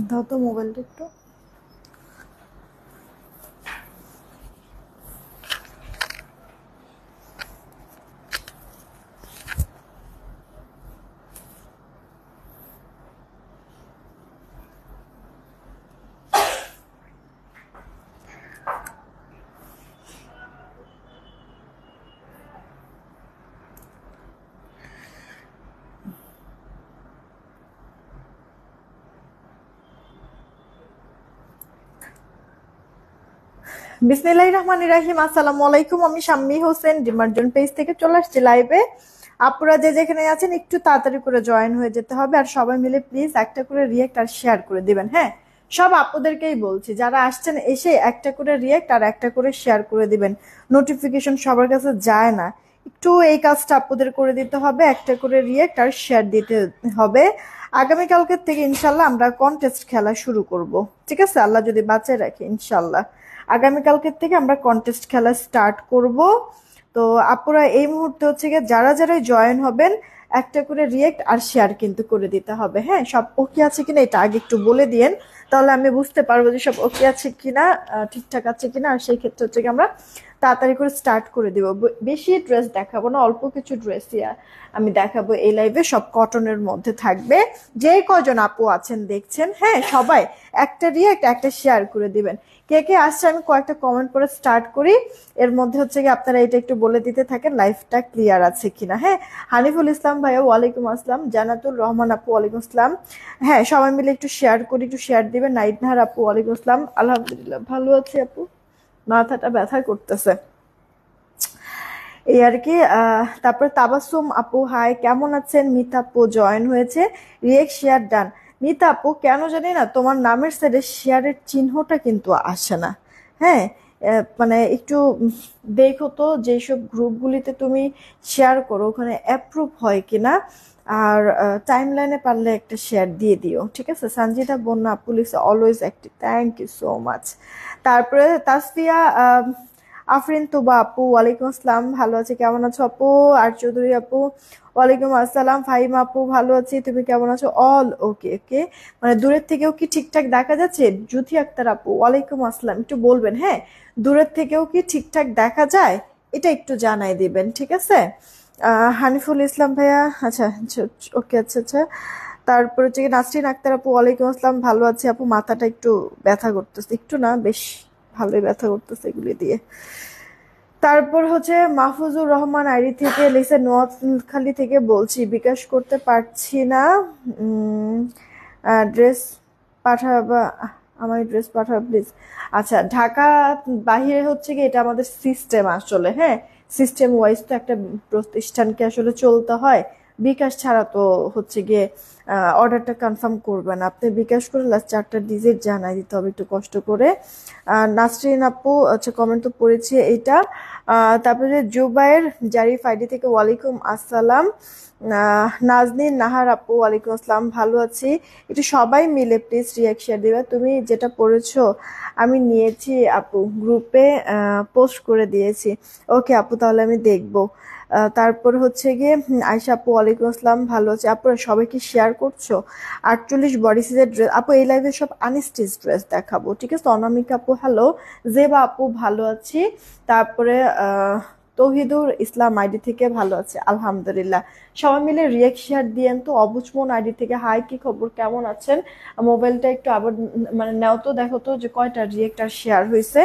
দাও তো মোবাইলটা একটু। বিসমিল্লাহির রহমানির রহিম। আসসালামু আলাইকুম। আমি শাম্মী হোসেন ডিমার্জন পেজ থেকে চলে আসছি লাইভে। আপুরা যে যেখানে আছেন একটু তাড়াতাড়ি করে জয়েন হয়ে যেতে হবে, আর সবাই মিলে প্লিজ একটা করে রিয়েক্ট আর শেয়ার করে দিবেন। হ্যাঁ, সব আপুদেরকেই বলছি, যারা আসছেন এসে একটা করে রিয়েক্ট আর একটা করে শেয়ার করে দিবেন। নোটিফিকেশন সবার কাছে যায় না, একটু এই কাজটা আপুদের করে দিতে হবে, একটা করে রিয়েক্ট আর শেয়ার দিতে হবে। আগামীকালকের থেকে ইনশাল্লাহ আমরা কন্টেস্ট খেলা শুরু করব, ঠিক আছে? আল্লাহ যদি বাঁচায় রাখে ইনশাল্লাহ আগামীকালকের থেকে আমরা কন্টেস্ট খেলা স্টার্ট করব। তো আপুরা এই মুহূর্তে হচ্ছে গিয়ে যারা যারা জয়েন হবেন একটা করে রিয়েক্ট আর শেয়ার কিন্তু করে দিতে হবে। হ্যাঁ, সব ওকে আছে কিনা এটা আগে একটু বলে দিয়েন, তাহলে আমি বুঝতে পারবো যে সব ওকে আছে কিনা, ঠিকঠাক আছে কিনা। আর সেই ক্ষেত্রে হচ্ছে গিয়ে আমরা তাড়াতাড়ি করে স্টার্ট করে দিব। বেশি ড্রেস দেখাবো না, অল্প কিছু ড্রেসই আমি দেখাবো এই লাইভে, সব কটনের মধ্যে থাকবে। যে কজন আপু আছেন দেখছেন, হ্যাঁ সবাই একটা রিয়েক্ট একটা শেয়ার করে দিবেন। কে কে আসছে আমি কয়েকটা কমেন্ট করে স্টার্ট করি, এর মধ্যে হচ্ছে কি আপনারা এটা একটু বলে দিতে থাকেন লাইফটা ক্লিয়ার আছে কিনা। হ্যাঁ, হানিফুল ইসলাম ভাইয়া ওয়ালাইকুম আসসালাম, জানাতুল রহমান আপু ওয়ালাইকুম আসসালাম। হ্যাঁ, সবাই মিলে একটু শেয়ার করি, একটু শেয়ার দিবেন। নাইটনাহার আপু ওয়ালাইকুম আসসালাম, আলহামদুলিল্লাহ ভালো আছি আপু, মাথাটা ব্যথা করতেছে এই আর কি। তারপর তাবাসুম আপু হাই, কেমন আছেন? মিতা আপু জয়েন হয়েছে, রিয়েক্ট শেয়ার ডান। মিতা আপু কেন জানি না তোমার নামের সাইডে শেয়ারের চিহ্নটা কিন্তু আসে না। হ্যাঁ, মানে একটু দেখো তো যেসব গ্রুপগুলিতে তুমি শেয়ার করো ওখানে অ্যাপ্রুভ হয় কিনা, আর টাইম লাইনে পারলে একটা শেয়ার দিয়ে দিও, ঠিক আছে? সঞ্জিতা বন্যা আপু লিখছে always active, thank you so much. তারপরে তাসফিয়া আফরিন তুবা আপু ওয়ালাইকুম আসসালাম, ভালো আছি, কেমন আছো আপু? আর চৌধুরী আপু ওয়ালাইকুম আসসালাম। ফাহিমা আপু ভালো আছি, তুমি কেমন আছো? অল ওকে ওকে, মানে দূরের থেকেও কি ঠিকঠাক দেখা যাচ্ছে? জুথি আক্তার আপু ওয়ালাইকুম আসসালাম, একটু বলবেন হ্যাঁ দূরের থেকেও কি ঠিকঠাক দেখা যায়, এটা একটু জানাই দিবেন, ঠিক আছে? হানিফুল ইসলাম ভাইয়া, আচ্ছা ওকে, আচ্ছা আচ্ছা। তারপর হচ্ছে কি নাসরিন আক্তার আপু ওয়ালাইকুম আসসালাম, ভালো আছে আপু, মাথাটা একটু ব্যথা করতেছে, একটু না বেশ ভালোই ব্যথা করতেছে এগুলি দিয়ে। তারপর হচ্ছে মাহফুজুর রহমান আইডি থেকে লিখছে নোয়াখালী থেকে বলছি, বিকাশ করতে পারছি না, ড্রেস পাঠাবা, আমার ড্রেস পাঠাবা প্লিজ। আচ্ছা, ঢাকা বাহিরে হচ্ছে কি এটা আমাদের সিস্টেম আসলে, হ্যাঁ সিস্টেম ওয়াইজ তো একটা প্রতিষ্ঠানকে আসলে চলতে হয়। বিকাশ ছাড়া তো হচ্ছে গিয়ে অর্ডারটা কনফার্ম করবে না, আপনি বিকাশ করে লাস্ট 4টা ডিজিট জানাই দিতে হবে একটু কষ্ট করে। নাসরিন আপু আচ্ছা কমেন্ট তো পড়েছি এইটা। তারপরে জুবাইর জারিফ আইডি থেকে ওয়ালাইকুম আসসালাম। নাজনীন নাহার আপু ওয়ালাইকুম আসসালাম, ভালো আছি, একটু সবাই মিলে প্লিজ রিয়াকশন দিবা। তুমি যেটা পড়েছো আমি নিয়েছি আপু, গ্রুপে পোস্ট করে দিয়েছি। ওকে আপু, তাহলে আমি দেখবো। তারপর হচ্ছে গিয়ে আয়শা আপু ওয়ালাইকুম আসসালাম, ভালো আছে আপুরা, সবাই কি শেয়ার করছো? 48 বডি সাইজের ড্রেস আপু, এই লাইভে সব আনস্টিচ ড্রেস দেখাবো, ঠিক আছে? অনামিকা আপু হ্যালো, জেবা আপু ভালো আছি। তারপরে তৌহিদুর ইসলাম আইডি থেকে ভালো আছে আলহামদুলিল্লাহ। সবাই মিলে রিয়েক্ট শেয়ার দিয়েন তো। অবুজমন আইডি থেকে হাই, কি খবর, কেমন আছেন? মোবাইলটা একটু আবার মানে নেও তো, দেখো তো যে কয়টা রিয়েক্ট আর শেয়ার হয়েছে,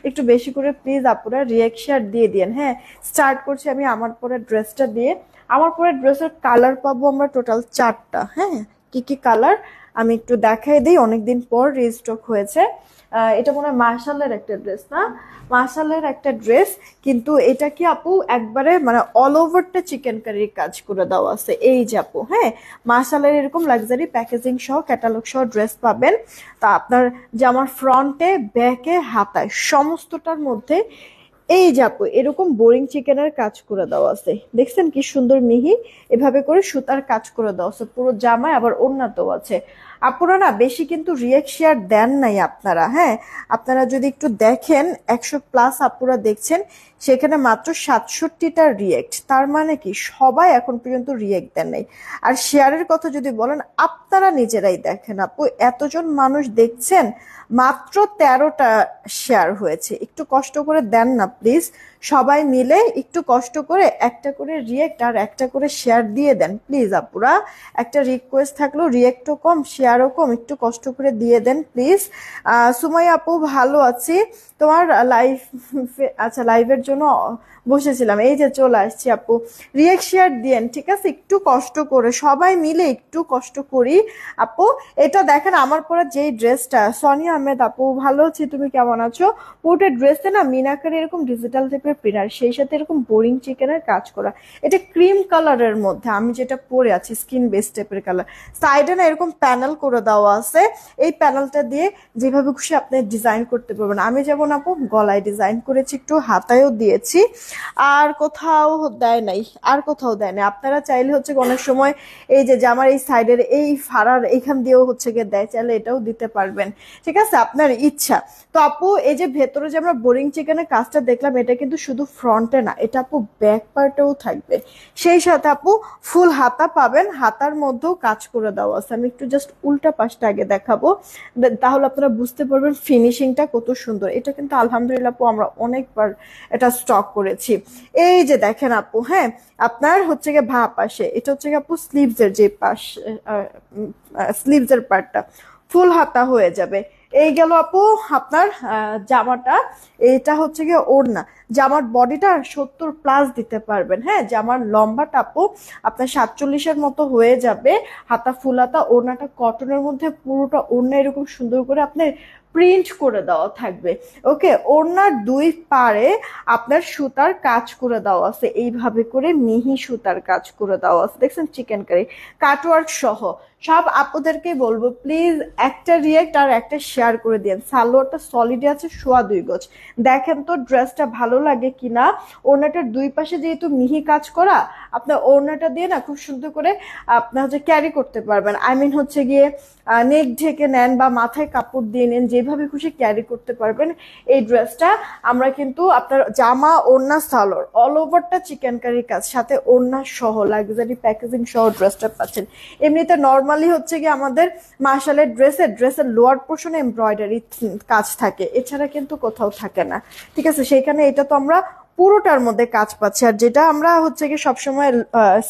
একটু বেশি করে প্লিজ আপুরা রিয়েক্ট শেয়ার দিয়ে দিন। হ্যাঁ, স্টার্ট করছি আমি আমার পরে ড্রেসটা দিয়ে। আমার পরে ড্রেসের কালার পাবো আমরা টোটাল 4টা। হ্যাঁ, কি কি কালার আমি একটু দেখাই দিই, অনেকদিন পর রিস্টক হয়েছে। এটা মনে হয় মার্শালের একটা ড্রেস, না? মার্শালের একটা ড্রেস, কিন্তু এটা কি আপু একবারে মানে অল ওভারটা চিকেন কারির কাজ করে দেওয়া আছে এই যে আপু। হ্যাঁ, মার্শালের এরকম লাক্সারি প্যাকেজিং সহ ক্যাটালগ সহ ড্রেস পাবেন। তা আপনার জামার ফ্রন্টে ব্যাকে হাতায় সমস্তটার মধ্যে এই যে আপু এরকম বোরিং চিকেনের কাজ করে দেওয়া আছে, দেখছেন কি সুন্দর মিহি, এভাবে করে সুতার কাজ করে দেওয়া আছে পুরো জামায়, আবার ওড়নাতেও আছে। আপুরা না বেশি কিন্তু রিয়েক্ট শেয়ার দেন নাই আপনারা, হ্যাঁ আপনারা যদি একটু দেখেন 100+ আপুরা দেখছেন, সেখানে মাত্র 67টা রিয়েক্ট, তার মানে কি সবাই এখন পর্যন্ত রিয়েক্ট দেন নাই। আর শেয়ারের কথা যদি বলেন আপনারা নিজেরাই দেখেন আপু, এতজন মানুষ দেখছেন মাত্র 13টা শেয়ার হয়েছে। একটু কষ্ট করে দেন না প্লিজ, সবাই মিলে একটু কষ্ট করে একটা করে রিয়েক্ট আর একটা করে শেয়ার দিয়ে দেন প্লিজ আপুরা। একটা রিকোয়েস্ট থাকলো, রিয়েক্টও কম শেয়ারও কম, একটু কষ্ট করে দিয়ে দেন প্লিজ। সুমাইয়া আপু ভালো আছি, তোমার লাইভ, আচ্ছা লাইভের জন্য বসেছিলাম, এই যে চলে আসছি আপু। রিয়েক্ট শেয়ার দিয়েন ঠিক আছে, একটু কষ্ট করে সবাই মিলে একটু কষ্ট করি আপু। এটা দেখেন আমার পরা যেই ড্রেসটা, সোনিয়া আহমেদ আপু ভালো আছি, তুমি কেমন আছো? পুরো ড্রেসে না মিনাকারি এরকম ডিজিটাল টাইপের প্রিন্টার, সেই সাথে এরকম বোরিং চিকেনের কাজ করা। এটা ক্রিম কালারের মধ্যে আমি যেটা পরে আছি, স্কিন বেস টাইপের কালার। সাইডে না এরকম প্যানেল করে দেওয়া আছে, এই প্যানেলটা দিয়ে যেভাবে খুশি আপনি ডিজাইন করতে পারবেন। আমি যেমন আপু গলায় ডিজাইন করেছি, একটু হাতায়ও দিয়েছি, আর কোথাও দেয় নাই, আর কোথাও দেয় নাই। আপনারা চাইলে হচ্ছে অনেক সময় এই যে আমার এই সাইডের এই ফাড়ার এইখান দিয়েও হচ্ছে গিয়ে দেয়, চাইলে এটাও দিতে পারবেন, ঠিক আছে আপনার ইচ্ছা। তো আপু এই যে ভেতরে যে আমরা বোরিং চিকেনের কাজটা দেখলাম, এটা কিন্তু শুধু ফ্রন্টে না, এটা আপু ব্যাক পার্টেও থাকবে। সেই সাথে আপু ফুল হাতা পাবেন, হাতার মধ্যেও কাজ করে দেওয়া আছে। আমি একটু জাস্ট উল্টা পাশটা আগে দেখাবো, তাহলে আপনারা বুঝতে পারবেন ফিনিশিংটা কত সুন্দর। এটা কিন্তু আলহামদুলিল্লাহ আপু আমরা অনেকবার এটা স্টক করেছি। এই যে দেখেন আপু, হ্যাঁ আপনার হচ্ছে গিয়ে ভা পাশে, এটা হচ্ছে গিয়ে আপু স্লিভস এর যে পাশ, স্লিভস এর পার্টটা ফুল হাতা হয়ে যাবে। এই গেল আপু আপনার জামাটা, এটা হচ্ছে গিয়ে ওড়না। জামার বডিটা 70+ দিতে পারবেন, হ্যাঁ জামার লম্বাটা আপু আপনার 47-এর মতো হয়ে যাবে, হাতা ফুল হাতা। ওড়নাটা কটনের মধ্যে, পুরোটা ওড়না এরকম সুন্দর করে আপনার প্রিন্ট করে দেওয়া থাকবে। ওকে, ওড়নার দুই পারে আপনার সুতার কাজ করে দেওয়া আছে, এইভাবে করে মিহি সুতার কাজ করে দেওয়া আছে, দেখছেন চিকেন কারি কাটওয়ার্ক সহ। সব আপুদেরকে বলবো প্লিজ একটা রিয়েক্ট আর একটা শেয়ার করে দিন। সালোয়ারটা সলিড আছে, 2.25 গজ। দেখেন তো ড্রেসটা ভালো লাগে কিনা। ওড়নাটার দুই পাশে যেহেতু মিহি কাজ করা, আপনার ওড়নাটা দিয়ে না খুব সুন্দর করে আপনার হচ্ছে ক্যারি করতে পারবেন। আই মিন হচ্ছে গিয়ে নেক ঢেকে নেন বা মাথায় কাপড় দিয়ে নেন, যেভাবে খুশি ক্যারি করতে পারবেন এই ড্রেসটা। আমরা কিন্তু আপনার জামা ওড়না সালোয়ার অল ওভারটা চিকেন কারির কাজ, সাথে ওড়না সহ লাক্সারি প্যাকেজিং সহ ড্রেসটা পাচ্ছেন। এমনিতে নর্মালি হচ্ছে কি আমাদের মার্শালের ড্রেসের লোয়ার পোর্শনে এমব্রয়ডারি কাজ থাকে, এছাড়া কিন্তু কোথাও থাকে না, ঠিক আছে। সেইখানে এটা তো আমরা পুরোটার মধ্যে কাজ পাচ্ছি। আর যেটা আমরা হচ্ছে কি সবসময়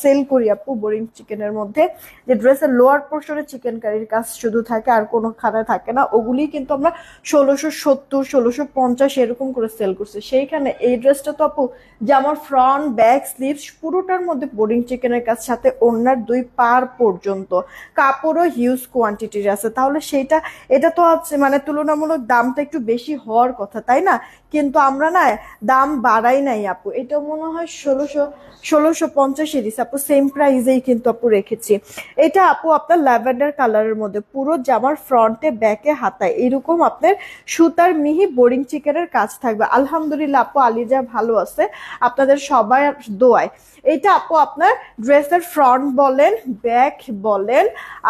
সেল করি আপু বোরিং চিকেনের মধ্যে, যে ড্রেসের লোয়ার পোর্শনে চিকেন কারির কাজ শুধু থাকে আর কোনো খানা থাকে না, ওগুলি কিন্তু আমরা 1670 1650 এরকম করে সেল করছি। সেইখানে এই ড্রেসটা তো আপু জামার ফ্রন্ট ব্যাক স্লিভস পুরোটার মধ্যে বোরিং চিকেনের কাজ, সাথে ওড়নার দুই পার পর্যন্ত কাপড়ও হিউজ কোয়ান্টিটির আছে। তাহলে সেইটা, এটা তো আছে মানে তুলনামূলক দামটা একটু বেশি হওয়ার কথা, তাই না? কিন্তু আমরা না দাম বাড়াই নাই আপু, এটা মনে হয় 1650 দিচ্ছে আপু, সেম প্রাইসেই কিন্তু আপু রেখেছি। এটা আপু আপনার ল্যাভেন্ডার কালারের মধ্যে, পুরো জামার ফ্রন্টে ব্যাকে হাতায় এরকম আপনার সুতার মিহি বোরিং চিকেনের কাজ থাকবে। আলহামদুলিল্লাহ আপু আলিজা ভালো আছে আপনাদের সবাই দোয়ায়। এটা আপু আপনার ড্রেসের ফ্রন্ট বলেন, ব্যাক বলেন,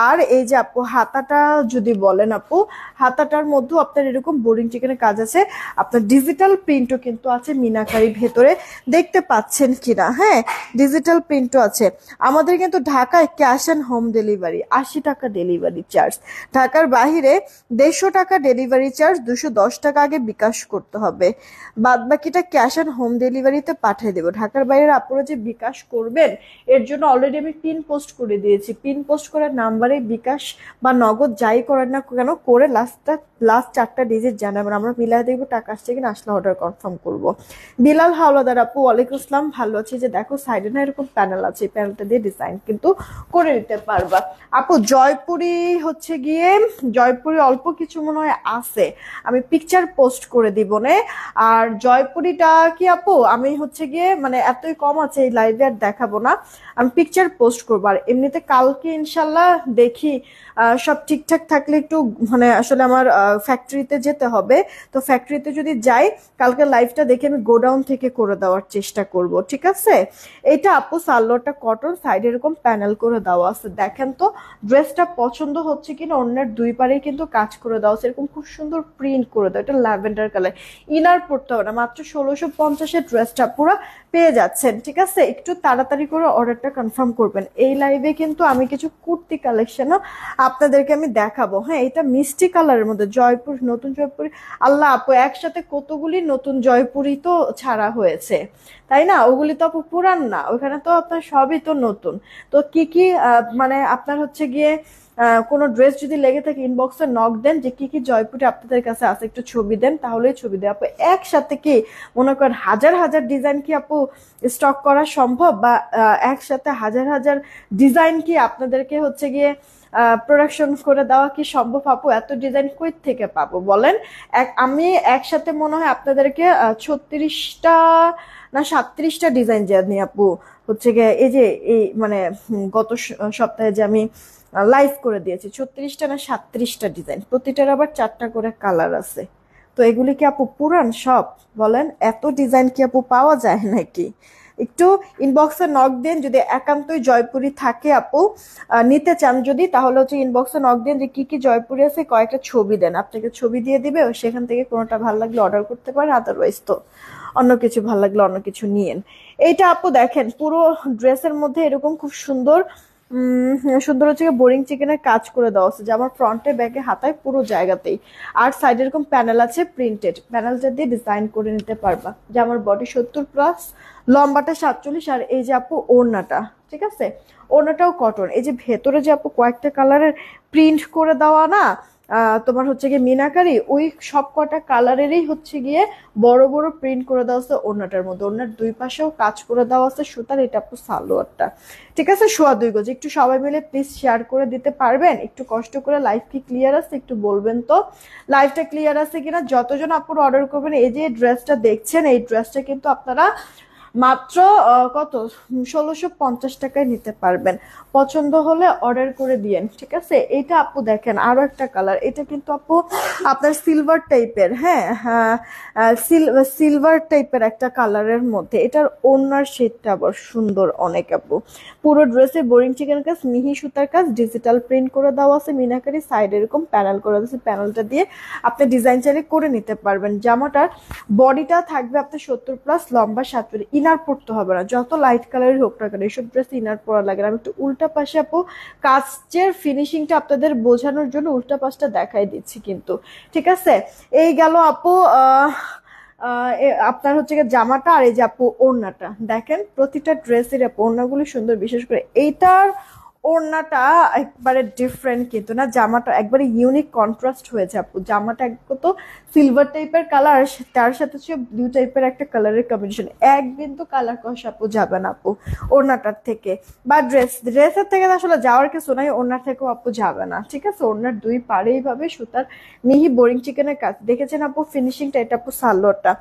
আর এই যে আপু হাতাটা যদি বলেন আপু, হাতাটার মধ্যেও আপনার এরকম বোরিং চিকেনের কাজ আছে। আপনার ডিজিটাল প্রিন্টও কিন্তু আছে মিনাকারি, ভেতরে দেখতে পাচ্ছেন কিনা, হ্যাঁ ডিজিটাল প্রিন্টও আছে। আমাদের কিন্তু ঢাকায় ক্যাশ অ্যান্ড হোম ডেলিভারি, 80 টাকা ডেলিভারি চার্জ। ঢাকার বাহিরে 150 টাকা ডেলিভারি চার্জ, 210 টাকা আগে বিকাশ করতে হবে, বাদ বাকিটা ক্যাশ অ্যান্ড হোম ডেলিভারিতে পাঠিয়ে দেবো। ঢাকার বাইরে আপনারা যে বিকাশ করবেন, এর জন্য অলরেডি আমি পিন পোস্ট করে দিয়েছি। পিন পোস্ট করার নাম্বারে বিকাশ বা নগদ যাই করেন না কেন করে লাস্ট 4টা ডিজিট জানাবেন, আমরা মিলাই দেখবো টাকা আসছে কিনা, আসলে অর্ডার কনফার্ম করবো। বিলাল হাওলাদার আপু ওয়ালাইকুম আসসালাম, ভালো আছি। যে দেখো সাইডে না এরকম প্যানেল আছে, প্যানেলটা দিয়ে ডিজাইন কিন্তু করে নিতে পারবা আপু। জয়পুরি হচ্ছে গিয়ে, জয়পুরি অল্প কিছু মনে হয় আছে, আমি পিকচার পোস্ট করে দিব নে। আর জয়পুরিটা কি আপু আমি হচ্ছে গিয়ে মানে এতই কম আছে এই লাইভে আর দেখাবো না, আমি পিকচার পোস্ট করবো। আর এমনিতে কালকে ইনশাল্লাহ দেখি সব ঠিকঠাক থাকলে একটু মানে আসলে আমার ফ্যাক্টরিতে যেতে হবে, তো ফ্যাক্টরিতে যদি যাই কালকে লাইভটা দেখে আমি গোডাউন থেকে করে দেওয়ার চেষ্টা করব, ঠিক আছে। এটা আপু সালোয়ারটা কটন, সাইডে এরকম প্যানেল করে দেওয়া আছে। দেখেন তো ড্রেসটা পছন্দ হচ্ছে কিনা, অন্যের দুই পারে কিন্তু কাজ করে দেওয়া আছে, এরকম খুব সুন্দর প্রিন্ট করে দেওয়া। এটা ল্যাভেন্ডার কালার, ইনার পড়তে হবে না, মাত্র 1650-এর ড্রেসটা পুরো পেয়ে যাচ্ছেন, ঠিক আছে। একটু তাড়াতাড়ি করে অর্ডারটা কনফার্ম করবেন। এই লাইভে কিন্তু আমি কিছু কুর্তি কালেকশনও আপনাদেরকে আমি দেখাবো। হ্যাঁ, এটা মিষ্টি কালারের মধ্যে জয়পুর, নতুন জয়পুরি। আল্লাহ আপু, একসাথে কতগুলি নতুন জয়পুরি তো ছাড়া হয়েছে, তাই না? ওগুলি তো আপু পুরান না, ওখানে তো আপনার সবই তো নতুন। তো কি কি মানে আপনার হচ্ছে গিয়ে কোনো ড্রেস যদি লেগে থাকে ইনবক্সে নক দেন, যে কি কি জয়পুরি আপনাদের কাছে আছে একটু ছবি দেন, তাহলেই ছবি দেয় আপু। একসাথে কি মনে করেন হাজার হাজার ডিজাইন কি আপু স্টক করা সম্ভব, বা একসাথে হাজার হাজার ডিজাইন কি আপনাদেরকে হচ্ছে গিয়ে প্রোডাকশন করে দেওয়া কি সম্ভব আপু? এত ডিজাইন কই থেকে পাবো বলেন? আমি একসাথে মনে হয় আপনাদেরকে 36টা না 37টা ডিজাইন জানি আপু হচ্ছে গিয়ে, এই যে এই মানে গত সপ্তাহে যে আমি লাইভ করে দিয়েছি, 36টা না 37টা ডিজাইন, প্রতিটার আবার 4টা করে কালার আছে। তো এগুলি কি আপু পুরান সব? বলেন, এত ডিজাইন কি আপু পাওয়া যায় নাকি? একটু ইনবক্সে নক দেন যদি একান্তই জয়পুরি থাকে আপু, নিতে চান যদি, তাহলে হচ্ছে ইনবক্সে নক দেন যে কি কি জয়পুরি আছে, কয়েকটা ছবি দেন, আপনাকে ছবি দিয়ে দিবে, সেখান থেকে কোনোটা ভালো লাগলে অর্ডার করতে পারেন, আদারওয়াইজ তো অন্য কিছু ভালো লাগলে অন্য কিছু নিয়েন। এইটা আপু দেখেন পুরো ড্রেসের মধ্যে এরকম খুব সুন্দর সুন্দর হচ্ছে বোরিং চিকেনের কাজ করে দেওয়া আছে, যে আমার ফ্রন্টে ব্যাকে হাতায় পুরো জায়গাতেই। আর সাইডে এরকম প্যানেল আছে প্রিন্টেড, প্যানেলটা দিয়ে ডিজাইন করে নিতে পারবা। যে আমার বডি 70+, লম্বাটা 47, আর এই যে আপু ওড়নাটা, ঠিক আছে, ওড়নাটাও কটন। এই যে ভেতরে যে আপু কয়েকটা কালারের প্রিন্ট করে দেওয়া না, তোমার হচ্ছে গিয়ে মিনাকারি, ওই সব কটা কালারেরই হচ্ছে গিয়ে বড় বড় প্রিন্ট করে দেওয়া আছে ওড়নাটার মধ্যে। ওড়নার দুই পাশেও কাজ করে দেওয়া আছে সুতার। এটা আপু সালোয়ারটা, ঠিক আছে, 2.25 গজ। একটু সবাই মিলে প্লিজ শেয়ার করে দিতে পারবেন? একটু কষ্ট করে লাইভ কি ক্লিয়ার আছে একটু বলবেন তো, লাইভটা ক্লিয়ার আছে কিনা। যতজন আপুর অর্ডার করবেন, এই যে ড্রেসটা দেখছেন, এই ড্রেসটা কিন্তু আপনারা মাত্র কত 1650 টাকায় নিতে পারবেন। পছন্দ হলে অর্ডার করে দিয়েন, ঠিক আছে। এটা আপু দেখেন আরো একটা কালার, এটা কিন্তু আপু আপনার সিলভার টাইপের, হ্যাঁ হ্যাঁ, সিলভার টাইপের একটা কালারের মধ্যে। এটার ওড়নার শেডটা আবার সুন্দর অনেক আপু। পুরো ড্রেসে বোরিং চিকেন কাজ, মিহি সুতার কাজ, ডিজিটাল প্রিন্ট করে দেওয়া আছে, মিনাকারি, সাইড এরকম প্যানেল করে দিয়েছে। প্যানেলটা দিয়ে আপনি ডিজাইন চাইলে করে নিতে পারবেন। জামাটার বডিটা থাকবে আপনার 70+, লম্বা 47। ইনার পড়তে হবে না, যত লাইট কালারই হোক না কেন এইসব ড্রেস ইনার পরা লাগে না। আমি একটু উল্টা পাশে আপু কাচের ফিনিশিংটা আপনাদের বোঝানোর জন্য উল্টা পাশটা দেখাই দিচ্ছি কিন্তু, ঠিক আছে। এই গেল আপু আপনার হচ্ছে জামাটা, আর এই যে আপু ওড়নাটা দেখেন, প্রতিটা ড্রেসের আপু ওড়নাগুলি সুন্দর। বিশেষ করে এইটার ওড়নাটা একবারে ডিফারেন্ট কিন্তু না, জামাটা একবারে ইউনিক কন্ট্রাস্ট হয়েছে আপু। জামাটা এক তো সিলভার টাইপের কালার, তার সাথে হচ্ছে ব্লু টাইপের একটা কালারের কম্বিনেশন, এক কিন্তু কালার কষ আপু যাবে না আপু ওড়নাটার থেকে, বা ড্রেসের থেকে আসলে যাওয়ার কিছু নাই, ওড়নার থেকেও আপু যাবে না, ঠিক আছে। ওড়নার দুই পাড়েই ভাবে সুতার মিহি বোরিং চিকেনের কাজ দেখেছেন আপু। ফিনিশিংটা এটা আপু সালোয়ারটা,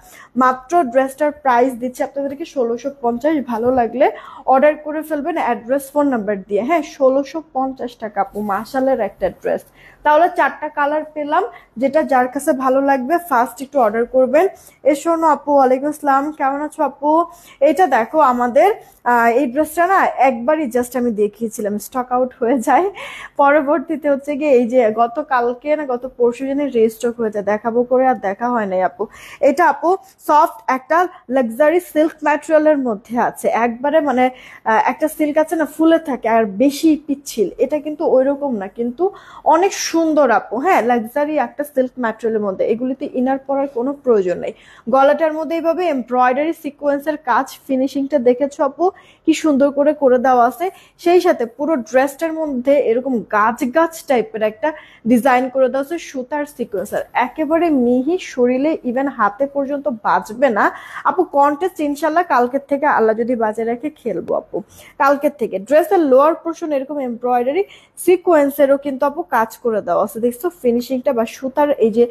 মাত্র ড্রেসটার প্রাইস দিচ্ছে আপনাদেরকে 1650। ভালো লাগলে অর্ডার করে ফেলবেন অ্যাড্রেস ফোন নাম্বার দিয়ে। হ্যাঁ, 1650 টাকা আপু, মাশালের একটা ড্রেস। তাহলে 4টা কালার পেলাম, যেটা যার কাছে ভালো লাগবে ফার্স্ট একটু অর্ডার করবেন। শোনো আপু, ওয়ালাইকুম আসসালাম, কেমন আছো আপু? এটা দেখো আমাদের এই ড্রেসটা না একবারই জাস্ট আমি দেখিয়েছিলাম, স্টক আউট হয়ে যায়, পরবর্তীতে হচ্ছে গিয়ে এই যে গতকালকে না গত পরশু দিনে রেস্টক হয়ে যায়, দেখাবো করে আর দেখা হয় নাই আপু। এটা আপু সফট একটা লাক্সারি সিল্ক ম্যাটেরিয়ালের মধ্যে আছে, একবারে মানে একটা সিল্ক আছে না ফুলে থাকে আর বেশি পিচ্ছিল, এটা কিন্তু ওইরকম না, কিন্তু অনেক সুন্দর আপু। হ্যাঁ, লাক্সারি একটা সিল্ক ম্যাটেরিয়ালের মধ্যে, এগুলিতে ইনার পরার কোনো প্রয়োজন নেই। গলাটার মধ্যে এইভাবে এমব্রয়ডারি সিকোয়েন্সের কাজ, ফিনিশিংটা দেখেছো আপু কি সুন্দর করে করে দেওয়া আছে। সেই সাথে পুরো ড্রেসটার মধ্যে এরকম গাছ গাছ টাইপের একটা ডিজাইন করে দেওয়া আছে সুতার সিকোয়েন্সের, একেবারে মিহি, শরীরে ইভেন হাতে পর্যন্ত বাজবে না আপু। কন্টেস্ট ইনশাল্লাহ কালকের থেকে আল্লাহ যদি বাজে রাখে খেলবো আপু, কালকের থেকে। ড্রেসের লোয়ার পোর্শন এরকম এমব্রয়ডারি সিকোয়েন্সেরও কিন্তু আপু কাজ করে দেওয়া আছে, দেখছো ফিনিশিংটা, বা সুতার এই যে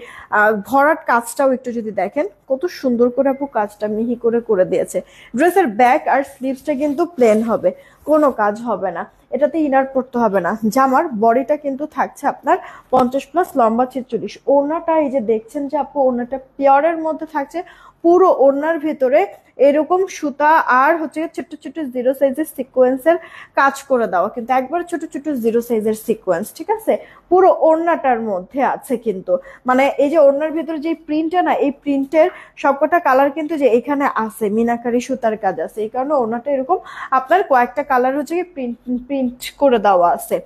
ভরাট কাজটাও একটু যদি দেখেন কত সুন্দর করে আপু কাজটা মিহি করে করে দিয়েছে। ড্রেসের ব্যাক আর স্লিভসটা কিন্তু প্লেন হবে, কোনো কাজ হবে না, এটাতে ইনার পড়তে হবে না। জামার বডিটা কিন্তু থাকছে আপনার 50+, লম্বা 46। ওড়নাটা এই যে দেখছেন যে আপু ওড়নাটা পিওরের মধ্যে থাকছে, পুরো ওড়নার ভেতরে এরকম সুতা আর হচ্ছে ছোট ছোট জিরো সাইজের সিকোয়েন্সের কাজ করে দেওয়া, কিন্তু একবার ছোট ছোট জিরো সাইজের সিকোয়েন্স, ঠিক আছে? পুরো ওড়নাটার মধ্যে আছে কিন্তু, মানে এই যে ওড়নার ভিতরে যে প্রিন্টটা না, এই প্রিন্টের সবকটা কালার কিন্তু যে এখানে আছে, মিনাকারি সুতার কাজ আছে, এই কারণে ওড়নাটা এরকম আপনার কয়েকটা কালার হচ্ছে কি প্রিন্ট প্রিন্ট করে দেওয়া আছে।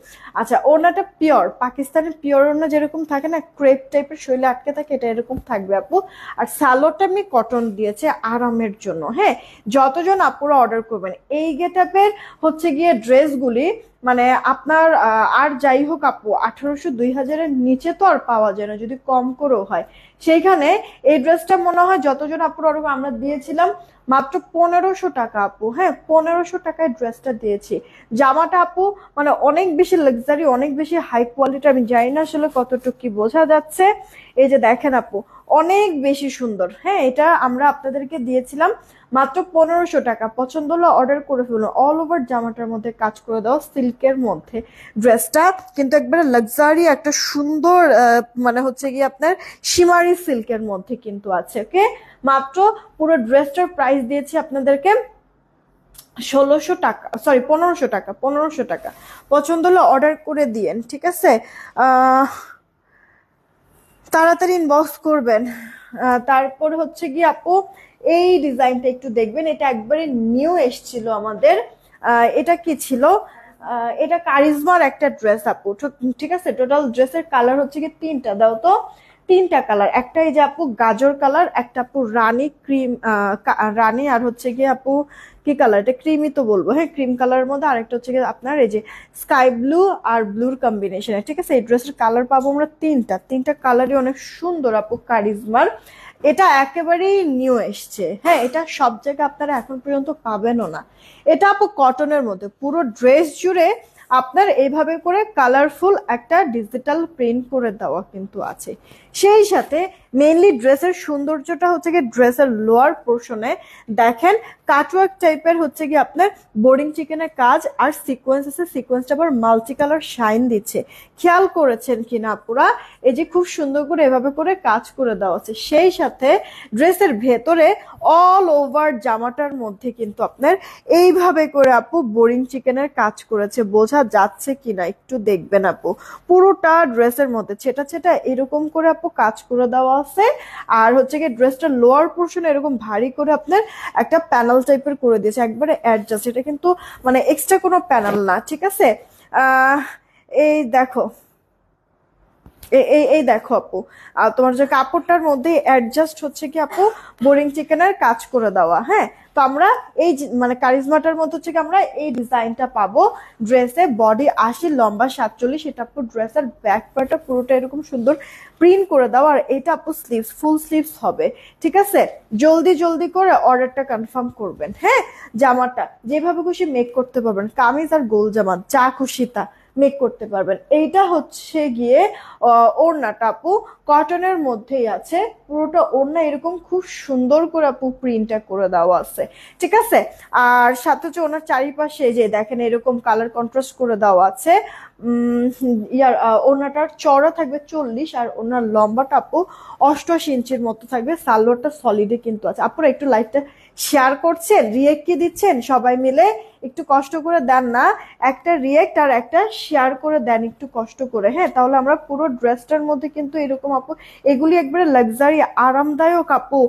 আচ্ছা, ওড়নাটা পিওর পাকিস্তানের পিওর ওড়না যেরকম থাকে না, ক্রেপ টাইপের শরীরে আটকে থাকে, এটা এরকম থাকবে আপু। আর সালোয়ারটা আমি কটন দিয়েছে আরামের জন্য। হ্যাঁ, যতজন আপুরা অর্ডার করবেন এই গেটআপের হচ্ছে গিয়ে ড্রেসগুলি, মানে আপনার আর যাই হোক আপু 1800 2000-এর নিচে তো আর পাওয়া যায় না, যদি কম করেও হয়। সেইখানে এই ড্রেসটা মনে হয় যতজন আপুরা অর্ডার আমরা দিয়েছিলাম মাত্র 1500 টাকা আপু। হ্যাঁ, 1500 টাকায় ড্রেসটা দিয়েছি। জামাটা আপু মানে অনেক বেশি লাক্সারি, অনেক বেশি হাই কোয়ালিটি, আমি জানি না আসলে কতটুকু কি বোঝা যাচ্ছে। এই যে দেখেন আপু, অনেক বেশি সুন্দর। হ্যাঁ, এটা আমরা আপনাদেরকে দিয়েছিলাম মাত্র 1500 টাকা। পছন্দ হলে অর্ডার করে ফেলুন। অল ওভার জামাটার মধ্যে কাজ করে দাও সিল্কের মধ্যে। ড্রেসটা কিন্তু একবারে লাক্সারি একটা সুন্দর মানে হচ্ছে কি আপনার শিমারি সিল্কের মধ্যে কিন্তু আছে। ওকে, মাত্র পুরো ড্রেসটার প্রাইস দিয়েছি আপনাদেরকে 1600 টাকা, সরি 1500 টাকা, 1500 টাকা। পছন্দ হলে অর্ডার করে দিয়েন, ঠিক আছে? আহ তাড়াতাড়ি ইনবক্স করবেন। তারপর হচ্ছে কি আপু এই ডিজাইনটা একটু দেখবেন, এটা একবারে নিউ এসছিল আমাদের। এটা কি ছিল? এটা কারিজমার একটা ড্রেস আপু, ঠিক আছে? টোটাল ড্রেসের কালার হচ্ছে কি তিনটা, দাও তো। তিনটা কালার, একটা এই যে আপু গাজর কালার, একটা আপু রানী ক্রিম, রানী, আর হচ্ছে কি আপু কি কালার, এটা ক্রিমই তো বলবো, হ্যাঁ ক্রিম কালারের মধ্যে, আরেকটা হচ্ছে কি আপনার এই যে স্কাই ব্লু আর ব্লুর কম্বিনেশন, ঠিক আছে? এই ড্রেসের কালার পাবো আমরা তিনটা, তিনটা কালারই অনেক সুন্দর আপু কারিজমার। এটা একেবারেই নিউ এসছে। হ্যাঁ, এটা সব জায়গায় আপনারা এখন পর্যন্ত পাবেনও না। এটা আপু কটনের মধ্যে পুরো ড্রেস জুড়ে আপনার এইভাবে করে কালারফুল একটা ডিজিটাল প্রিন্ট করে দেওয়া কিন্তু আছে। সেই সাথে মেইনলি ড্রেসের সৌন্দর্যটা হচ্ছে কি ড্রেসের লোয়ার পোর্শনে দেখেন কাটওয়ার্ক টাইপের হচ্ছে কি আপনার বোর্ডিং চিকেনের কাজ আর সিকোয়েন্স আছে, সিকোয়েন্সটা আবার মাল্টি কালার শাইন দিচ্ছে। খেয়াল করেছেন কিনা আপুরা, এই যে খুব সুন্দর করে এভাবে করে কাজ করে দেওয়া আছে। সেই সাথে ড্রেসের ভেতরে অল ওভার জামাটার মধ্যে কিন্তু আপনার এইভাবে করে আপু বোরিং চিকেনের কাজ করেছে, বোঝা যাচ্ছে কিনা একটু দেখবেন আপু। পুরোটা ড্রেসের মধ্যে ছেটা ছেটা এরকম করে আপু কাজ করে দেওয়া আছে। আর হচ্ছে কি ড্রেসটা লোয়ার পোর্শন এরকম ভারী করে আপনার একটা প্যানেল টাইপের করে দিয়েছে, একবারে অ্যাডজাস্ট, এটা কিন্তু মানে এক্সট্রা কোনো প্যানেল না, ঠিক আছে? এই দেখো, এই দেখো আপু, তোমার যে কাপড়টার মধ্যে অ্যাডজাস্ট হচ্ছে কি আপু বোরিং চিকেনের কাজ করে দেওয়া। হ্যাঁ, তো আমরা এই মানে কারিজমাটার মধ্যে হচ্ছে কি আমরা এই ডিজাইনটা পাবো ড্রেসে। বডি 80, লম্বা 47, এটা আপু ড্রেসের ব্যাক পার্টটা পুরোটা এরকম সুন্দর প্রিন্ট করে দাও। আর এটা আপু স্লিভস, ফুল স্লিভস হবে, ঠিক আছে? জলদি জলদি করে অর্ডারটা কনফার্ম করবেন। হ্যাঁ, জামাটা যেভাবে খুশি মেক করতে পারবেন, কামিজ আর গোল জামা যা খুশি তা মেক করতে পারবেন। এইটা হচ্ছে গিয়ে ওড়নাটা আপু কটনের মধ্যেই আছে, পুরোটা ওড়না এরকম খুব সুন্দর করে আপু প্রিন্টটা করে দেওয়া আছে, ঠিক আছে? আর সাথে হচ্ছে ওনার চারিপাশে যে দেখেন এরকম কালার কন্ট্রাস্ট করে দেওয়া আছে। ইয়ার ওড়নাটার চওড়া থাকবে 40 আর ওনার লম্বাটা আপু 88 ইঞ্চির মতো থাকবে। সালোয়ারটা সলিডে কিন্তু আছে। আপনারা একটু লাইভটা শেয়ার করছেন, রিয়েক্ট কি দিচ্ছেন সবাই মিলে? একটু কষ্ট করে দেন না, একটা রিয়েক্ট আর একটা শেয়ার করে দেন একটু কষ্ট করে। হ্যাঁ, তাহলে আমরা পুরো ড্রেসটার মধ্যে কিন্তু এরকম আপু, এগুলি একবারে লাক্সারি আরামদায়ক আপু,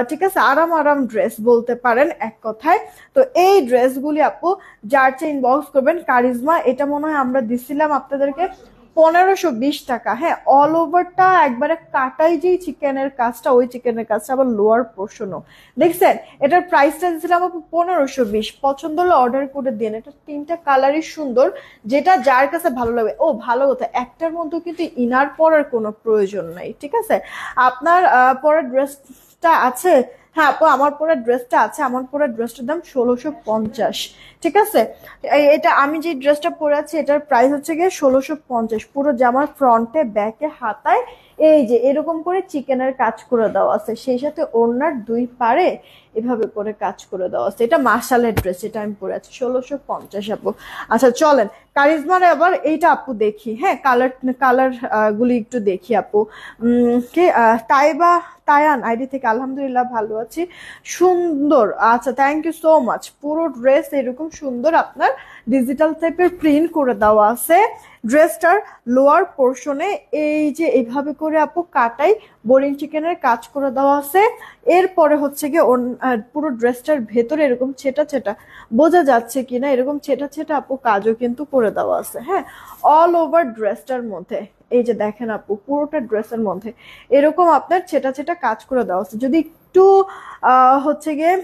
ঠিক আছে? আরাম আরাম ড্রেস বলতে পারেন এক কথায়। তো এই ড্রেসগুলি আপু যার চেয়ে ইনবক্স করবেন। কারিজমা এটা মনে হয় আমরা দিছিলাম আপনাদেরকে 1520 টাকা। হ্যাঁ, অল ওভারটা একবারে কাটাই যেই চিকেনের কাজটা, ওই চিকেনের কাজটা আবার লোয়ার পোর্শনও দেখছেন। এটার প্রাইসটা দিয়েছিলাম আপু 1520। পছন্দ হলে অর্ডার করে দিন। এটা তিনটা কালারই সুন্দর, যেটা যার কাছে ভালো লাগবে। ও ভালো কথা, একটার মধ্যে কিন্তু ইনার পরার কোনো প্রয়োজন নাই, ঠিক আছে? আপনার পরার ড্রেসটা আছে? হ্যাঁ আপু, আমার পরা ড্রেসটা আছে। আমার পরা ড্রেসটার দাম 1650, ঠিক আছে। এটা আমি যে ড্রেসটা পরে আছি এটার প্রাইস হচ্ছে গিয়ে 1650। পুরো জামার ফ্রন্টে ব্যাকে হাতায় এই যে এরকম করে চিকেনের কাজ করে দেওয়া আছে, সেই সাথে ওড়নার দুই পারে এভাবে করে কাজ করে দেওয়া আছে। এটা মার্শালের ড্রেস, এটা আমি পরে আছি 1650 আপু। আচ্ছা চলেন কারিজমার আবার এইটা আপু দেখি, হ্যাঁ কালার কালার গুলি একটু দেখি আপু। কে তাইবা তায়ান আইডি থেকে, আলহামদুলিল্লাহ ভালো আছি, সুন্দর। আচ্ছা থ্যাংক ইউ সো মাচ। পুরো ড্রেস এরকম সুন্দর আপনার ডিজিটাল টাইপের প্রিন্ট করে দেওয়া আছে। ড্রেসটার লোয়ার পোর্শনে এই যে এইভাবে করে আপু কাটাই বোরিং চিকেনের কাজ করে দেওয়া আছে। এরপরে হচ্ছে গিয়ে পুরো ড্রেসটার ভেতরে এরকম ছেটা ছেটা, বোঝা যাচ্ছে কিনা, এরকম ছেটা ছেটা আপু কাজও কিন্তু করে দেওয়া আছে, হ্যাঁ অল ওভার ড্রেসটার মধ্যে। এই যে দেখেন আপু পুরোটা ড্রেসের মধ্যে এরকম আপনার ছেটা ছেটা কাজ করে দেওয়া আছে। যদি একটু হচ্ছে গিয়ে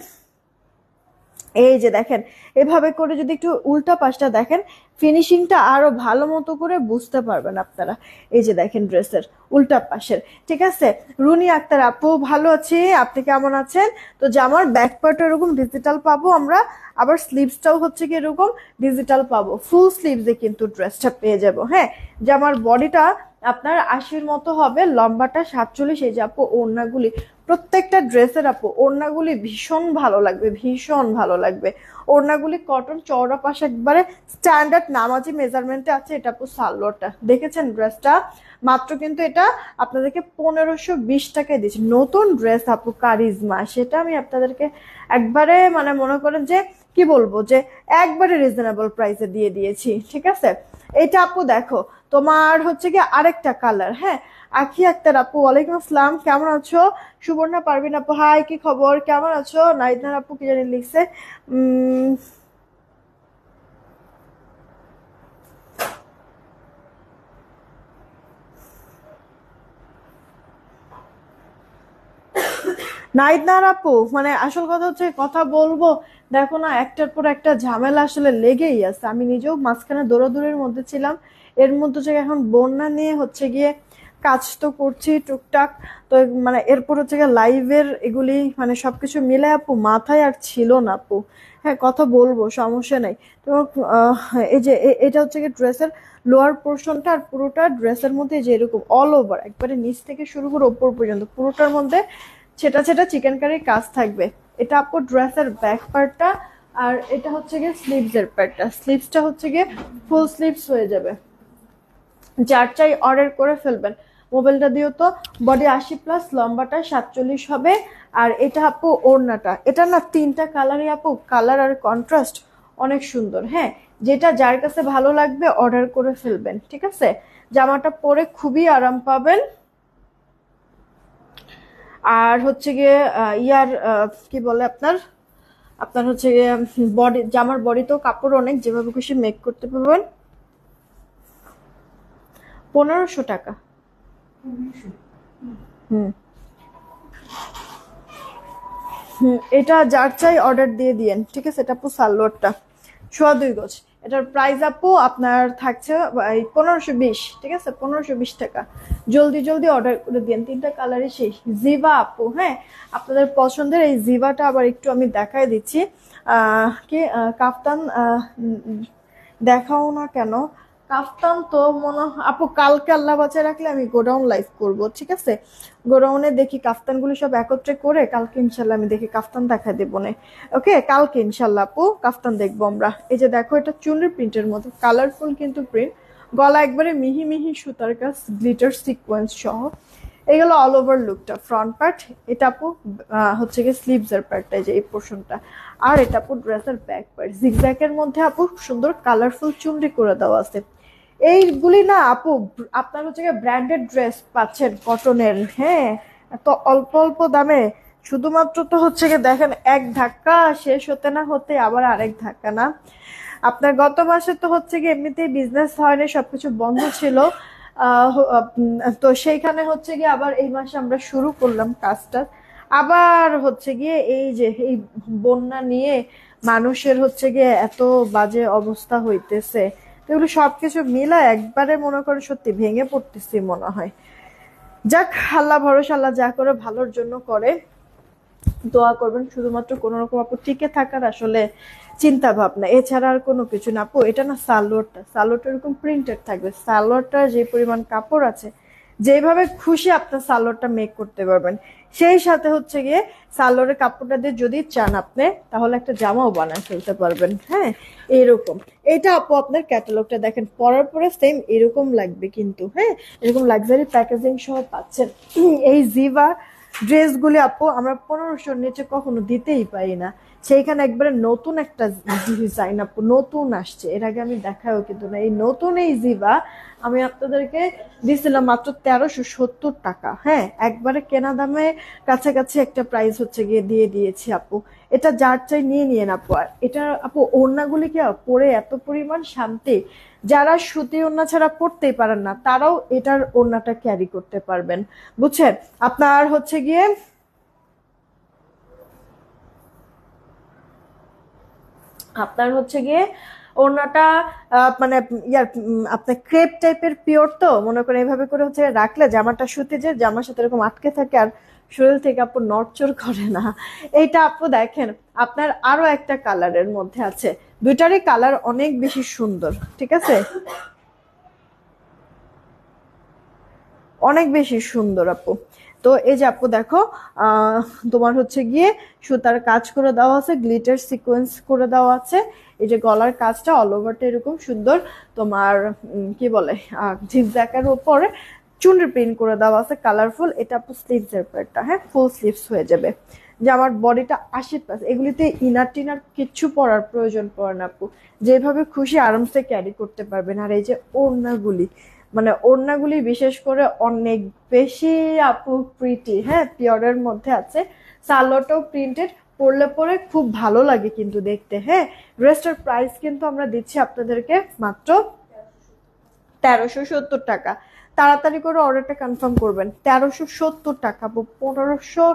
এই যে দেখেন এভাবে করে যদি একটু উল্টা পাশটা দেখেন, ফিনিশিংটা আরো ভালো মতো করে বুঝতে পারবেন আপনারা। এই যে দেখেন ড্রেসের উল্টা পাশের, ঠিক আছে। রুনি আক্তার আপু ভালো আছি, আপনি কেমন আছেন? তো জামার ব্যাক পার্টও এরকম ডিজিটাল পাবো আমরা, আবার স্লিভসটাও হচ্ছে কি এরকম ডিজিটাল পাবো, ফুল স্লিভসে কিন্তু ড্রেসটা পেয়ে যাবো। হ্যাঁ জামার বডিটা আপনার 80-র মতো হবে, লম্বাটা 47। এই যে আপু ওড়নাগুলি প্রত্যেকটা ড্রেসের আপু ওড়নাগুলি ভীষণ ভালো লাগবে, ভীষণ ভালো লাগবে। ওড়নাগুলি কটন, চওড়া পাশ একবারে স্ট্যান্ডার্ড নামাজি মেজারমেন্টে আছে। এটা আপু সালোয়ারটা দেখেছেন, ড্রেসটা মাত্র কিন্তু এটা আপনাদেরকে 1520 টাকায় দিচ্ছি। নতুন ড্রেস আপু কারিজমা, সেটা আমি আপনাদেরকে একবারে মানে মনে করেন যে কি বলবো যে একবারে রিজনেবল প্রাইসে দিয়ে দিয়েছি, ঠিক আছে। এটা আপু দেখো তোমার হচ্ছে কি আরেকটা কালার, হ্যাঁ আখি আক্তার আপু ওয়ালাইকুম আসসালাম, কেমন আছো? সুবর্ণা পারভিন আপু হাই, কি খবর, কেমন আছো? নাইদনার আপু কি জানি লিখছে, নাইদনার আপু মানে আসল কথা হচ্ছে কথা বলবো, দেখো না একটার পর একটা ঝামেলা আসলে লেগেই আছে। আমি নিজেও মাঝখানে দৌড়াদৌড়ির মধ্যে ছিলাম, এর মধ্যে যে এখন বন্যা নিয়ে হচ্ছে গিয়ে কাজ তো করছি টুকটাক, তো মানে এরপর হচ্ছে গিয়ে লাইভের এগুলি মানে সবকিছু মিলে আপু মাথায় আর ছিল না আপু। হ্যাঁ কথা বলবো সমস্যা নাই। তো এই যে এটা হচ্ছে গিয়ে ড্রেসের লোয়ার পোর্শনটা, আর পুরোটা ড্রেসের মধ্যে যে এরকম অল ওভার একবারে নিচ থেকে শুরু করে ওপর পর্যন্ত পুরোটার মধ্যে সেটা সেটা চিকেন কারির কাজ থাকবে। এটা আপু ড্রেসের ব্যাক পার্টটা, আর এটা হচ্ছে গিয়ে স্লিভস এর পার্টটা। স্লিভসটা হচ্ছে গিয়ে ফুল স্লিভস হয়ে যাবে, যার চাই অর্ডার করে ফেলবেন। মোবাইলটা দিও তো। বডি 80+, লম্বাটা 47 হবে। আর এটা আপু ওড়নাটা, এটা না তিনটা কালারই আপু, কালার আর কন্ট্রাস্ট অনেক সুন্দর। হ্যাঁ যেটা যার কাছে ভালো লাগবে অর্ডার করে ফেলবেন, ঠিক আছে। জামাটা পরে খুবই আরাম পাবেন। আর হচ্ছে গিয়ে ইয়ার কি বলে আপনার আপনার হচ্ছে গিয়ে বডি, জামার বডিতেও কাপড় অনেক, যেভাবে খুশি মেক করতে পারবেন। 1500 টাকা। হুম এটা যার চাই অর্ডার দিয়ে দিয়েন, ঠিক আছে। এটা আপু সালোয়ারটা 2.5 গজ, এটার প্রাইস আপু আপনার থাকছে 1520, ঠিক আছে 1520 টাকা। জলদি জলদি অর্ডার করে দিন, তিনটা কালারই সেই জিভা আপু। হ্যাঁ আপনাদের পছন্দের এই জিভাটা আবার একটু আমি দেখাই দিচ্ছি। কি কাফতান দেখাও না কেন? কাফতান তো মনে আপু কালকে আল্লাহ বাঁচায় রাখলে আমি গোডাউন লাইভ করব, ঠিক আছে। গোডাউনে দেখি কাফতানগুলো সব একত্রে করে কালকে ইনশাল্লাহ আমি দেখি কাফতান দেখা দেবো না। ওকে কালকে ইনশাল্লাহ আপু কাফতান দেখবো আমরা। এই যে দেখো এটা চুনরি প্রিন্টের মধ্যে কালারফুল কিন্তু প্রিন্ট, গলা একবারে মিহি মিহি সুতার কাজ, গ্লিটার সিকোয়েন্স সহ। এগুলো অল ওভার লুকটা ফ্রন্ট পার্ট। এটা আপু হচ্ছে গিয়ে স্লিভস এর পার্টটা, যে এই পোর্শনটা। আর এটা আপু ড্রেসের ব্যাক পার্ট, জিগজ্যাগের মধ্যে আপু সুন্দর কালারফুল চুনরি করে দেওয়া আছে। এইগুলি না আপু আপনার হচ্ছে গিয়ে ব্র্যান্ডেড ড্রেস পাচ্ছেন কটনের, হ্যাঁ তো অল্প অল্প দামে। শুধুমাত্র তো হচ্ছে গিয়ে দেখেন এক ধাক্কা শেষ হতে না হতে আবার আরেক ধাক্কা না। আপনার গত মাসে তো হচ্ছে গিয়ে এমনিতেই বিজনেস হয়নি, সবকিছু বন্ধ ছিল। তো সেইখানে হচ্ছে গিয়ে আবার এই মাসে আমরা শুরু করলাম কাজটা। আবার হচ্ছে গিয়ে এই যে এই বন্যা নিয়ে মানুষের হচ্ছে গিয়ে এত বাজে অবস্থা হইতেছে, এগুলো সবকিছু মিলা একবারে মনে করে সত্যি ভেঙে পড়তেছি মনে হয়। যাক আল্লাহ ভরসা, আল্লাহ যা করে ভালোর জন্য করে, দোয়া করবেন শুধুমাত্র কোন রকম আপু টিকে থাকার আসলে চিন্তা ভাবনা, এছাড়া আর কোনো কিছু না আপু। এটা না সালোয়ারটা এরকম প্রিন্টেড থাকবে। সালোয়ারটা যে পরিমাণ কাপড় আছে, যেভাবে খুশি আপনার সালোয়ারটা মেক করতে পারবেন। সেই সাথে হচ্ছে গিয়ে সালোয়ারের কাপড়টা দিয়ে যদি চান আপনি, তাহলে একটা জামাও বানায় ফেলতে পারবেন। হ্যাঁ, এরকম। এটা আপু আপনার ক্যাটালগটা দেখেন, পরার পরে সেম এরকম লাগবে কিন্তু। হ্যাঁ, এরকম লাক্সারি প্যাকেজিং সহ পাচ্ছেন। এই জিভা ড্রেসগুলি আপু আমরা 1500-র নিচে কখনো দিতেই পারি না। সেইখানে একবারে নতুন একটা ডিজাইন আপু, নতুন আসছে, এর আগে আমি দেখাও কিন্তু না। এই নতুন এই জিভা আমি আপনাদেরকে দিয়েছিলাম মাত্র 1370 টাকা। হ্যাঁ, একবারে কেনা দামে কাছাকাছি একটা প্রাইস হচ্ছে গিয়ে দিয়ে দিয়েছি আপু। এটা যার চাই নিয়ে নিয়েন আপু। আর এটা আপু ওড়নাগুলি কি পরে এত পরিমাণ শান্তি, যারা সুতি ওড়না ছাড়া পড়তেই পারেন না তারাও এটার ওড়নাটা ক্যারি করতে পারবেন। বুঝছেন? আপনার হচ্ছে গিয়ে ওড়নাটা মানে ইয়ার আপনার ক্রেপ টাইপের পিওর, তো মনে করেন এইভাবে করে হচ্ছে রাখলে জামাটা সুতি, যে জামার সাথে এরকম আটকে থাকে আর শরীর থেকে আপু নড়চড় করে না। এইটা আপু দেখেন আপনার আরো একটা কালারের মধ্যে আছে, দুইটারই কালার অনেক বেশি সুন্দর। ঠিক আছে, অনেক বেশি সুন্দর আপু। তো এই যে আপু দেখো, আহ তোমার হচ্ছে গিয়ে সুতার কাজ করে দেওয়া আছে, গ্লিটার সিকোয়েন্স করে দেওয়া আছে। এই যে গলার কাজটা অল ওভারটা এরকম সুন্দর তোমার কি বলে ঝিকঝাকের উপরে চুনরি প্রিন্ট করে দেওয়া আছে কালারফুল। এটা আপু স্লিভস এর একটা, হ্যাঁ ফুল স্লিভস হয়ে যাবে। যে আমার বডিটা 80+, এগুলিতে ইনার টিনার কিচ্ছু পরার প্রয়োজন পড়ে না আপু, যেভাবে খুশি আরামসে ক্যারি করতে পারবেন। আর এই যে ওড়নাগুলি, মানে ওড়নাগুলি বিশেষ করে অনেক বেশি আপু প্রিটি। হ্যাঁ, পিওরের মধ্যে আছে, সালোয়ারটাও প্রিন্টেড, পরলে পরে খুব ভালো লাগে কিন্তু দেখতে। হ্যাঁ, ড্রেসটার প্রাইস কিন্তু আমরা দিচ্ছি আপনাদেরকে মাত্র 1370 টাকা। তাড়াতাড়ি করে অর্ডারটা কনফার্ম করবেন। 1370 টাকা আপু, 1500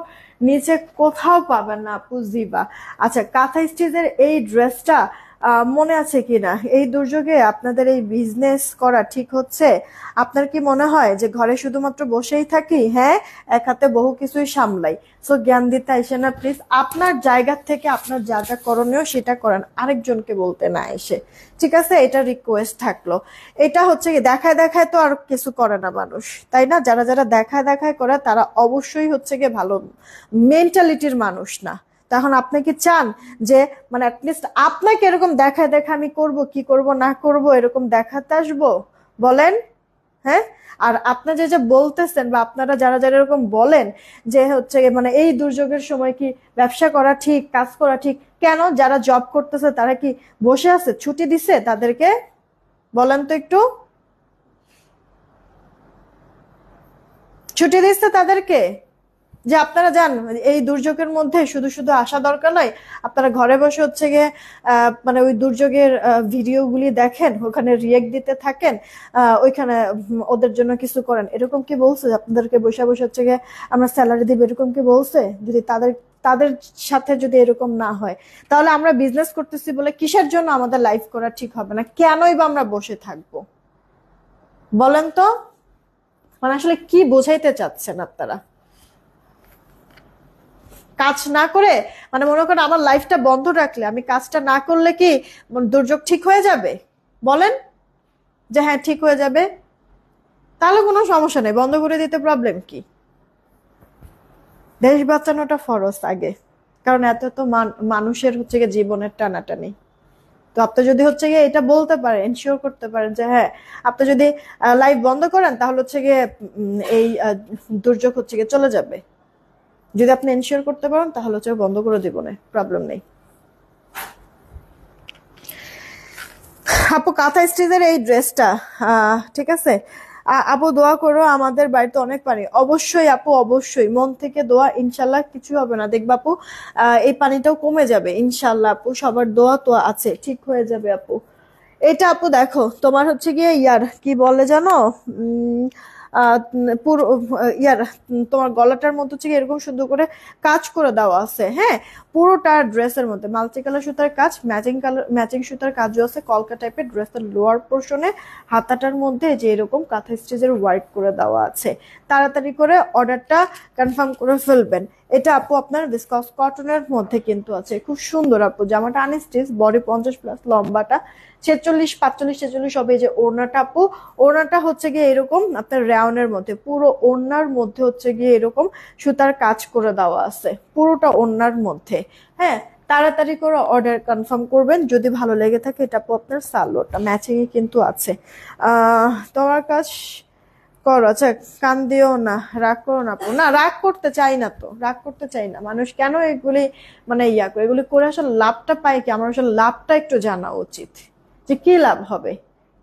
নিচে কোথাও পাবেন না আপু জিবা। আচ্ছা, কাঁথা স্টিচের এই ড্রেসটা মনে আছে কিনা, এই দুর্যোগে আপনাদের এই বিজনেস করা ঠিক হচ্ছে? আপনার কি মনে হয় যে ঘরে শুধুমাত্র বসেই থাকি? হ্যাঁ, এক হাতে বহু কিছুই সামলাই। সো জ্ঞান দিতে আইসে না প্লিজ। আপনার জায়গা থেকে আপনার যা যা করণীয় সেটা করেন, আরেকজনকে বলতে না এসে। ঠিক আছে, এটা রিকোয়েস্ট থাকলো। এটা হচ্ছে কি, দেখায় দেখায় তো আর কিছু করে না মানুষ, তাই না? যারা যারা দেখায় দেখায় করে তারা অবশ্যই হচ্ছে গিয়ে ভালো মেন্টালিটির মানুষ না। তখন আপনি কি চান যে মানে অ্যাটলিস্ট আপনাকে এরকম দেখায় দেখা আমি করব কি করব না করব এরকম দেখাতে আসবো? বলেন। হ্যাঁ, আর আপনারা যে যে বলতেছেন বা আপনারা যারা যারা এরকম বলেন যে হচ্ছে মানে এই দুর্যোগের সময় কি ব্যবসা করা ঠিক, কাজ করা ঠিক, কেন? যারা জব করতেছে তারা কি বসে আছে? ছুটি দিছে তাদেরকে? বলেন তো একটু, ছুটি দিচ্ছে তাদেরকে? যে আপনারা যান এই দুর্যোগের মধ্যে, শুধু শুধু আসা দরকার নয়, আপনারা ঘরে বসে হচ্ছে গিয়ে মানে ওই দুর্যোগের ভিডিওগুলি দেখেন, ওখানে রিয়েক্ট দিতে থাকেন, ওইখানে ওদের জন্য কিছু করেন, এরকম কি বলছে যে আপনাদেরকে বসে বসে হচ্ছে গিয়ে আমরা স্যালারি দিব, এরকম কি বলছে? যদি তাদের তাদের সাথে যদি এরকম না হয়, তাহলে আমরা বিজনেস করতেছি বলে কিসের জন্য আমাদের লাইফ করা ঠিক হবে না? কেনই বা আমরা বসে থাকবো? বলেন তো, মানে আসলে কি বোঝাইতে চাচ্ছেন আপনারা? কাজ না করে মানে মনে করেন আমার লাইফটা বন্ধ রাখলে, আমি কাজটা না করলে কি দুর্যোগ ঠিক হয়ে যাবে? বলেন যে হ্যাঁ ঠিক হয়ে যাবে, তাহলে কোনো সমস্যা নেই, বন্ধ করে দিতে প্রবলেম কি? দেশ বাঁচানোটা ফরজ আগে, কারণ এত তো মানুষের হচ্ছে গিয়ে জীবনের টানাটানি। তো আপনি যদি হচ্ছে গিয়ে এটা বলতে পারেন, এনশিওর করতে পারেন যে হ্যাঁ আপনি যদি লাইভ বন্ধ করেন তাহলে হচ্ছে গিয়ে এই দুর্যোগ হচ্ছে গিয়ে চলে যাবে, যদি আপনি এনশিওর করতে পারেন তাহলে হচ্ছে বন্ধ করে দিব না, প্রবলেম নেই। আপু কাঁথা স্টিচের এই ড্রেসটা ঠিক আছে, আপু দোয়া করো, আমাদের বাড়িতে অনেক পানি। অবশ্যই আপু, অবশ্যই মন থেকে দোয়া, ইনশাল্লাহ কিছু হবে না, দেখবা আপু এই পানিটাও কমে যাবে ইনশাল্লাহ আপু, সবার দোয়া তো আছে, ঠিক হয়ে যাবে আপু। এটা আপু দেখো তোমার হচ্ছে গিয়ে ইয়ার কি বলে জানো, উম পুরো ইয়ার তোমার গলাটার মধ্যে হচ্ছে গিয়ে এরকম সুন্দর করে কাজ করে দেওয়া আছে। হ্যাঁ, পুরোটা ড্রেসের মধ্যে মাল্টি কালার সুতার কাজ, ম্যাচিং সুতার কাজও আছে, কলকা টাইপের। ড্রেসের লোয়ার পোর্শনে হাতাটার মধ্যে যে এরকম কাঁথা স্টিচের ওয়ার্ক করে দেওয়া আছে। তাড়াতাড়ি করে অর্ডারটা কনফার্ম করে ফেলবেন। এটা আপু আপনার ভিসকস কটনের মধ্যে কিন্তু আছে, খুব সুন্দর আপু। জামাটা আনস্টিচ, বডি 50+, লম্বাটা 46, 45, 46 হবে। এই যে ওড়নাটা আপু, ওড়নাটা হচ্ছে গিয়ে এরকম আপনার রাউন্ডের মধ্যে, পুরো ওড়নার মধ্যে হচ্ছে গিয়ে এরকম সুতার কাজ করে দেওয়া আছে পুরোটা ওড়নার মধ্যে। হ্যাঁ, তাড়াতাড়ি করে অর্ডার কনফার্ম করবেন যদি ভালো লেগে থাকে। এটা আপু আপনার সালোয়ারটা ম্যাচিং এ কিন্তু আছে। তোমার কাজ করো। আচ্ছা, কান দিও না, রাগ করো না আপু। না, রাগ করতে চাই না, তো রাগ করতে চাই না। মানুষ কেন এগুলি মানে ইয়া করে, এগুলি করে আসলে লাভটা পায় কি? আমার আসলে লাভটা একটু জানা উচিত, যে কি লাভ হবে,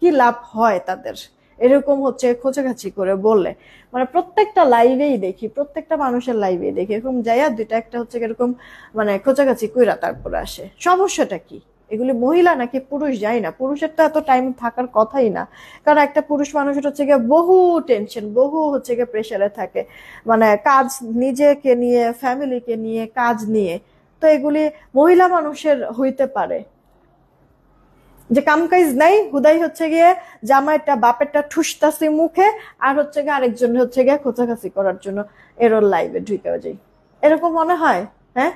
কি লাভ হয় তাদের। এরকম হচ্ছে খোঁচাখাচি করে বললে, মানে প্রত্যেকটা লাইভেই দেখি, প্রত্যেকটা মানুষের লাইভেই দেখি এরকম যাইয়া দুইটা একটা হচ্ছে এরকম মানে খোঁচাখাচি কইরা তারপরে আসে। সমস্যাটা কি? এগুলি মহিলা নাকি পুরুষ যাই না, পুরুষের তো এত টাইম থাকার কথাই না। কারণ একটা পুরুষ মানুষের হচ্ছে গিয়ে বহু টেনশন, বহু হচ্ছে গিয়ে প্রেশারে থাকে, মানে কাজ, নিজেকে নিয়ে, ফ্যামিলিকে নিয়ে, কাজ নিয়ে। তো এগুলি মহিলা মানুষের হইতে পারে যে কাম কাজ নাই, হুদাই হচ্ছে গিয়ে জামাইটা বাপেরটা ঠুসতাছি মুখে, আর হচ্ছে গিয়ে আরেকজন হচ্ছে গিয়ে খোঁচাখাচি করার জন্য এরোর লাইভে ঢুকে যাই। এরকম মনে হয়? হ্যাঁ,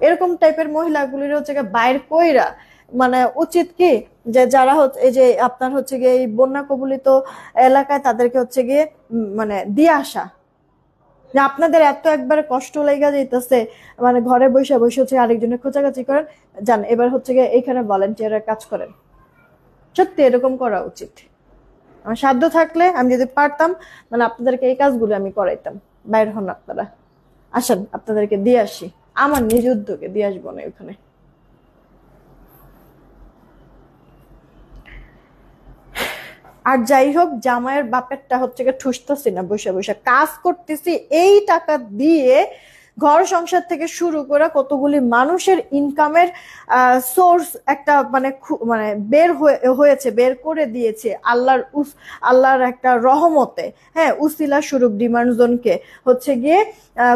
এরকম টাইপের মহিলাগুলির হচ্ছে গিয়ে বাইর কইরা মানে উচিত কি, যে যারা হচ্ছে এই যে আপনার হচ্ছে গিয়ে এই বন্যা কবলিত এলাকায়, তাদেরকে হচ্ছে গিয়ে মানে দিয়ে আসা। যে আপনাদের এত একবারে কষ্ট লেগে যাইতেছে, মানে ঘরে বসে বসে হচ্ছে আরেকজনের খোঁচাখাচি করেন, যান এবার হচ্ছে গিয়ে এখানে ভলান্টিয়ারের কাজ করেন। সত্যি এরকম করা উচিত। আমার সাধ্য থাকলে, আমি যদি পারতাম, মানে আপনাদেরকে এই কাজগুলো আমি করাইতাম। বাইর হন আপনারা, আসেন আপনাদেরকে দিয়ে আসি, আমার নিজ উদ্যোগে দিয়ে আসবো না ওখানে। আর যাই হোক, জামাইয়ের বাপেরটা হচ্ছে গিয়ে ঠুসতেছি না, বসে বসে কাজ করতেছি এই টাকা দিয়ে। ঘর সংসার থেকে শুরু করে কতগুলি মানুষের ইনকামের সোর্স একটা মানে মানে হয়েছে, বের করে দিয়েছে আল্লাহর একটা রহমতে। হ্যাঁ, উসিলা স্বরূপ ডিমান্ড জোনকে হচ্ছে গিয়ে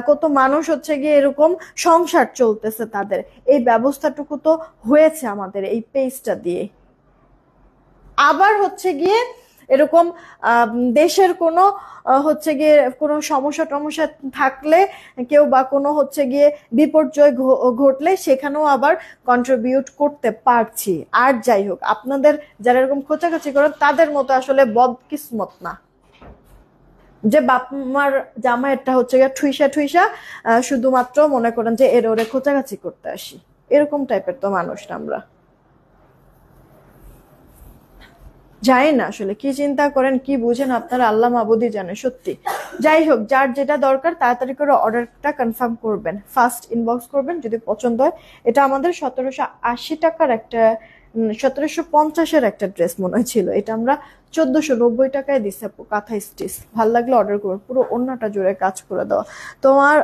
কত মানুষ হচ্ছে গিয়ে এরকম সংসার চলতেছে তাদের। এই ব্যবস্থাটুকু তো হয়েছে আমাদের এই পেজটা দিয়ে। আবার হচ্ছে গিয়ে এরকম দেশের কোনো হচ্ছে গিয়ে কোনো সমস্যা টমস্যা থাকলে, কেউ বা কোনো হচ্ছে গিয়ে বিপর্যয় ঘটলে, সেখানেও আবার কন্ট্রিবিউট করতে পারছি। আর যাই হোক, আপনাদের যারা এরকম খোঁচাখুচি করেন তাদের মতো আসলে বদকিসমত না, যে বাপ মার জামাইয়েরটা হচ্ছে গিয়ে ঠুইসা ঠুইসা শুধুমাত্র মনে করেন যে এর ওরে খোঁচাখাচি করতে আসি। এরকম টাইপের তো মানুষ না আমরা। জানি না আসলে কি চিন্তা করেন, কি বুঝেন আপনারা, আল্লাহ মাবুদি জানে সত্যি। যাই হোক, যার যেটা দরকার তাড়াতাড়ি করে অর্ডারটা কনফার্ম করবেন, ফার্স্ট ইনবক্স করবেন যদি পছন্দ হয়। এটা আমাদের 1780 টাকার একটা 1750-এর একটা ড্রেস মনে হয়েছিল, এটা আমরা 1490 টাকায় দিচ্ছি আপু, কাঁথা স্টিচ। ভাল লাগলে অর্ডার করবেন, পুরো অন্যটা জুড়ে কাজ করে দেওয়া। তোমার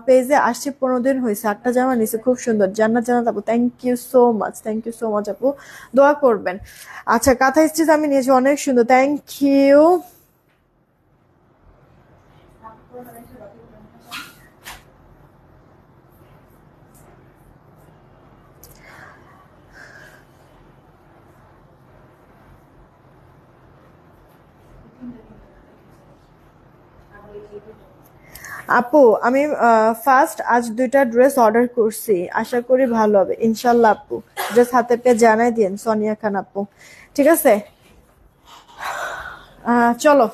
পেজে আসছি 15 দিন হয়েছে, 8টা জামা নিছে, খুব সুন্দর। জান্নাত জান্নাত আপু, thank you so much, thank you so much আপু, দোয়া করবেন। আচ্ছা, কাঁথা স্টিচ আমি নিয়েছি, অনেক সুন্দর, থ্যাংক ইউ। আপু, আমি ফার্স্ট আজ 2টা ড্রেস অর্ডার করছি, আশা করি ভালো হবে ইনশাল্লাহ আপু। ড্রেস হাতে পেয়ে জানাই দিন সোনিয়া খান আপু, ঠিক আছে? চলো,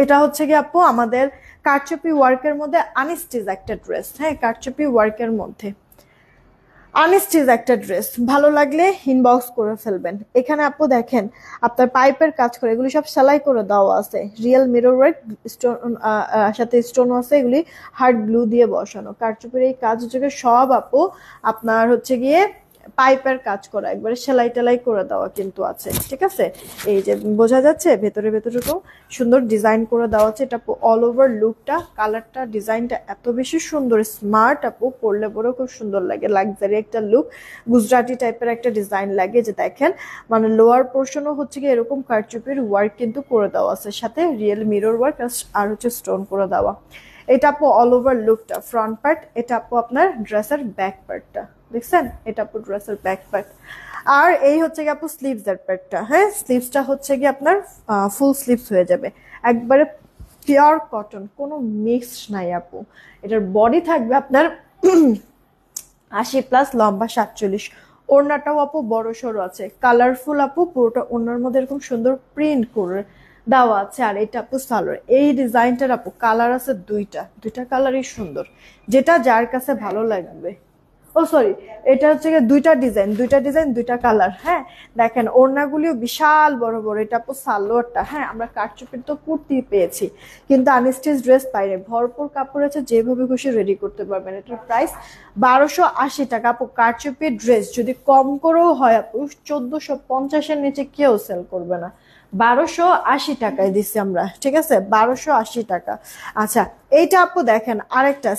এটা হচ্ছে কি আপু আমাদের কারচুপি ওয়ার্কের মধ্যে আনস্টিচ একটা ড্রেস। হ্যাঁ, কারচুপি ওয়ার্কের মধ্যে আনস্টিচ একটা ড্রেস, ভালো লাগলে ইনবক্স করে ফেলবেন। এখানে আপু দেখেন আপনার পাইপের কাজ করে, এগুলি সব সেলাই করে দেওয়া আছে, রিয়েল মিরর ওয়ার্ক, স্টোন সাথে স্টোন আছে, এগুলি হার্ড গ্লু দিয়ে বসানো। কারচুপির এই কাজ হচ্ছে সব আপু আপনার হচ্ছে গিয়ে পাইপের কাজ করা, একবারে সেলাই টেলাই করে দেওয়া কিন্তু আছে, ঠিক আছে? এই যে বোঝা যাচ্ছে ভেতরে ভেতরে সুন্দর ডিজাইন করে দেওয়া আছে। এটা অল ওভার লুকটা, কালারটা, ডিজাইনটা এত বেশি সুন্দর, স্মার্ট আপু, পরলে পরেও খুব সুন্দর লাগে, লাক্সারি একটা লুক, গুজরাটি টাইপের একটা ডিজাইন লাগে। যে দেখেন মানে লোয়ার পোর্শনও হচ্ছে কি এরকম কারচুপির ওয়ার্ক কিন্তু করে দেওয়া আছে, সাথে রিয়েল মিরর ওয়ার্ক আর হচ্ছে স্টোন করে দেওয়া। এটা আপু অল ওভার লুকটা, ফ্রন্ট পার্ট। এটা আপু আপনার ড্রেসের ব্যাক পার্টটা, দেখছেন? এটা আপু ড্রেসের ব্যাক পার্ট। আর এই হচ্ছে কি আপু স্লিভস এর পার্টটা। হ্যাঁ, স্লিভসটা হচ্ছে কি আপনার ফুল স্লিভস হয়ে যাবে, একবারে পিওর কটন, কোনো মিক্স নাই আপু। এটার বডি থাকবে আপনার 80+, লম্বা 47। ওড়নাটাও আপু বড় সড়ো আছে, কালারফুল আপু, পুরোটা ওড়নার মধ্যে এরকম সুন্দর প্রিন্ট করে দেওয়া আছে। আর এটা আপু সালোয়ার, এই ডিজাইনটার আপু কালার আছে দুইটা, দুইটা কালারই সুন্দর, যেটা যার কাছে ভালো লাগবে। ও সরি, এটা হচ্ছে গিয়ে দুইটা ডিজাইন, দুইটা ডিজাইন দুইটা কালার। হ্যাঁ, দেখেন ওড়নাগুলিও বিশাল বড় বড়। এটা আপু সালোয়ারটা, হ্যাঁ আমরা কারচুপির তো কুর্তি পেয়েছি, কিন্তু আনস্টিচ ড্রেস পাইনি, ভরপুর কাপড় আছে, যেভাবে খুশি রেডি করতে পারবেন। এটার প্রাইস 1280 টাকা আপু। কারচুপির ড্রেস যদি কম করেও হয় আপু 1450-এর নিচে কেউ সেল করবে না। 1280 টাকায় দিচ্ছি আমরা, ঠিক আছে, 1280 টাকা। আচ্ছা, এইটা আপু দেখেন আরেকটা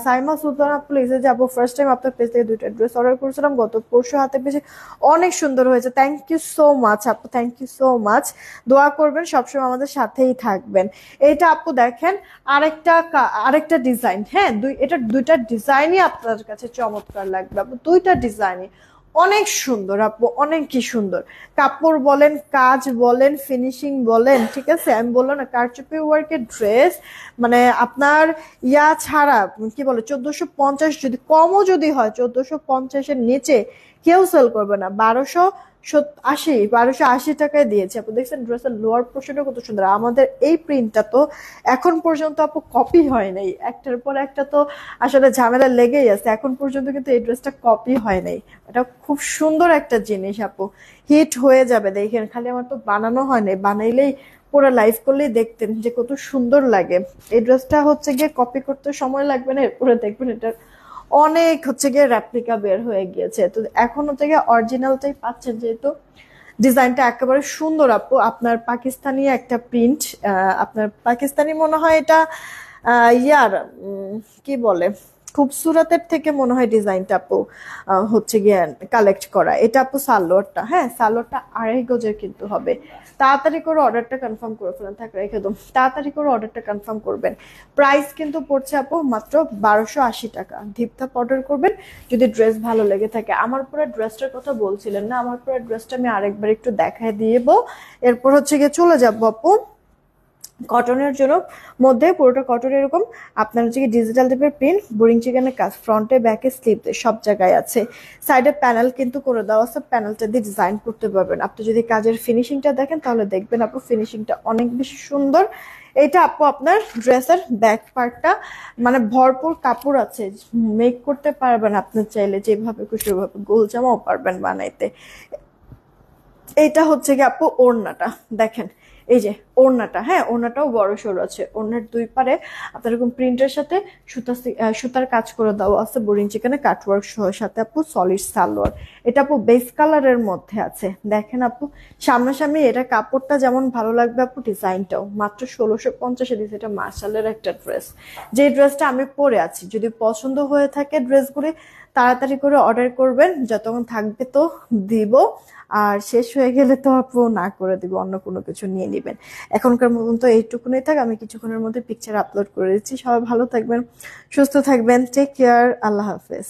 সাইমা সুলতানা প্লেসে যাবো, ফার্স্ট টাইম আপনার প্লেস থেকে দুইটা ড্রেস অর্ডার করেছিলাম গত পরশু, হাতে পেয়েছি, অনেক সুন্দর হয়েছে। থ্যাংক ইউ সো মাচ আপু, থ্যাংক ইউ সো মাচ। দোয়া করবেন, সবসময় আমাদের সাথেই থাকবেন। এইটা আপু দেখেন আরেকটা আরেকটা ডিজাইন, হ্যাঁ এটা দুইটা ডিজাইনই আপনার কাছে চমৎকার লাগবে আপু, দুইটা ডিজাইনই অনেক সুন্দর আপু, অনেক কি সুন্দর কাপড় বলেন, কাজ বলেন, ফিনিশিং বলেন, ঠিক আছে। আমি বললাম না কারচুপি ওয়ার্কের ড্রেস মানে আপনার ইয়া ছাড়া কি বলে 1450, যদি কমও যদি হয় 1450-এর নিচে কেউ সেল করবে না। 1280 টাকায় দিয়েছে আপু। দেখছেন ড্রেসের লোয়ার পোর্শনটা কত সুন্দর। আমাদের এই প্রিন্টটা তো এখন পর্যন্ত আপু কপি হয় নাই, একটার পর একটা তো আসলে ঝামেলা লেগেই আছে, এখন পর্যন্ত কিন্তু এই ড্রেসটা কপি হয় নাই। এটা খুব সুন্দর একটা জিনিস আপু, হিট হয়ে যাবে। দেখেন খালি আমার তো বানানো হয় নাই, বানাইলেই পুরো লাইভ করলেই দেখতেন যে কত সুন্দর লাগে। এই ড্রেসটা হচ্ছে গিয়ে কপি করতে সময় লাগবে না, এরপরে দেখবেন এটা অনেক হচ্ছে গিয়ে রেপ্লিকা বের হয়ে গিয়েছে। তো এখন হচ্ছে গিয়ে অরিজিনালটাই পাচ্ছেন, যেহেতু ডিজাইনটা একেবারে সুন্দর আপু। আপনার পাকিস্তানি একটা প্রিন্ট, আপনার পাকিস্তানি মনে হয় এটা ইয়ার কি বলে খুবসুরতের থেকে মনে হয় ডিজাইনটা আপু হচ্ছে গিয়ে কালেক্ট করা। এটা আপু সালোয়ারটা, হ্যাঁ সালোয়ারটা 2.5 গজের কিন্তু হবে। তাড়াতাড়ি করে অর্ডারটা কনফার্ম করে ফেলেন, থাক রেখে দেবো, তাড়াতাড়ি করে অর্ডারটা কনফার্ম করবেন। প্রাইস কিন্তু পড়ছে আপু মাত্র 1280 টাকা। ধিপধাপ অর্ডার করবেন যদি ড্রেস ভালো লেগে থাকে। আমার পুরো ড্রেসটার কথা বলছিলেন না, আমার পুরো ড্রেসটা আমি আরেকবার একটু দেখায় দিব, এরপর হচ্ছে গিয়ে চলে যাবো আপু কটনের জন্য। মধ্যে পুরোটা কটন, এরকম আপনার হচ্ছে কি ডিজিটাল টাইপের প্রিন্ট, বোরিং চিকেনের কাজ, ফ্রন্টে ব্যাকে স্লিপ সব জায়গায় আছে। সাইডে প্যানেল কিন্তু করে দেওয়া আছে, প্যানেলটা দিয়ে ডিজাইন করতে পারবেন। আপনি যদি কাজের ফিনিশিংটা দেখেন তাহলে দেখবেন আপু ফিনিশিংটা অনেক বেশি সুন্দর। এটা আপু আপনার ড্রেসের ব্যাক পার্টটা মানে ভরপুর কাপড় আছে, মেক করতে পারবেন আপনি চাইলে যেভাবে খুশি ওভাবে, গোল জামাও পারবেন বানাইতে। এইটা হচ্ছে কি আপু ওড়নাটা দেখেন, এই যে ওড়নাটা, হ্যাঁ ওড়নাটাও বড় সড়ো আছে। ওড়নার দুই পারে আপনার এরকম প্রিন্টের সাথে সুতার কাজ করে দেওয়া আছে, বোরিং চিকেনে কাটওয়ার্ক সহ, সাথে আপু সলিড সালোয়ার। এটা আপু বেস কালারের মধ্যে আছে। দেখেন আপু সামনাসামনি এটা কাপড়টা যেমন ভালো লাগবে আপু, ডিজাইনটাও মাত্র 1650-এ দিচ্ছে। এটা মার্শালের একটা ড্রেস, যে ড্রেসটা আমি পরে আছি। যদি পছন্দ হয়ে থাকে ড্রেসগুলি তাড়াতাড়ি করে অর্ডার করবেন, যতক্ষণ থাকবে তো দিব, আর শেষ হয়ে গেলে তো আপু না করে দিব, অন্য কোনো কিছু নিয়ে নিবেন। এখনকার মতন তো এইটুকুনই থাক, আমি কিছুক্ষণের মধ্যে পিকচার আপলোড করে দিচ্ছি। সবাই ভালো থাকবেন, সুস্থ থাকবেন, টেক কেয়ার, আল্লাহ হাফেজ।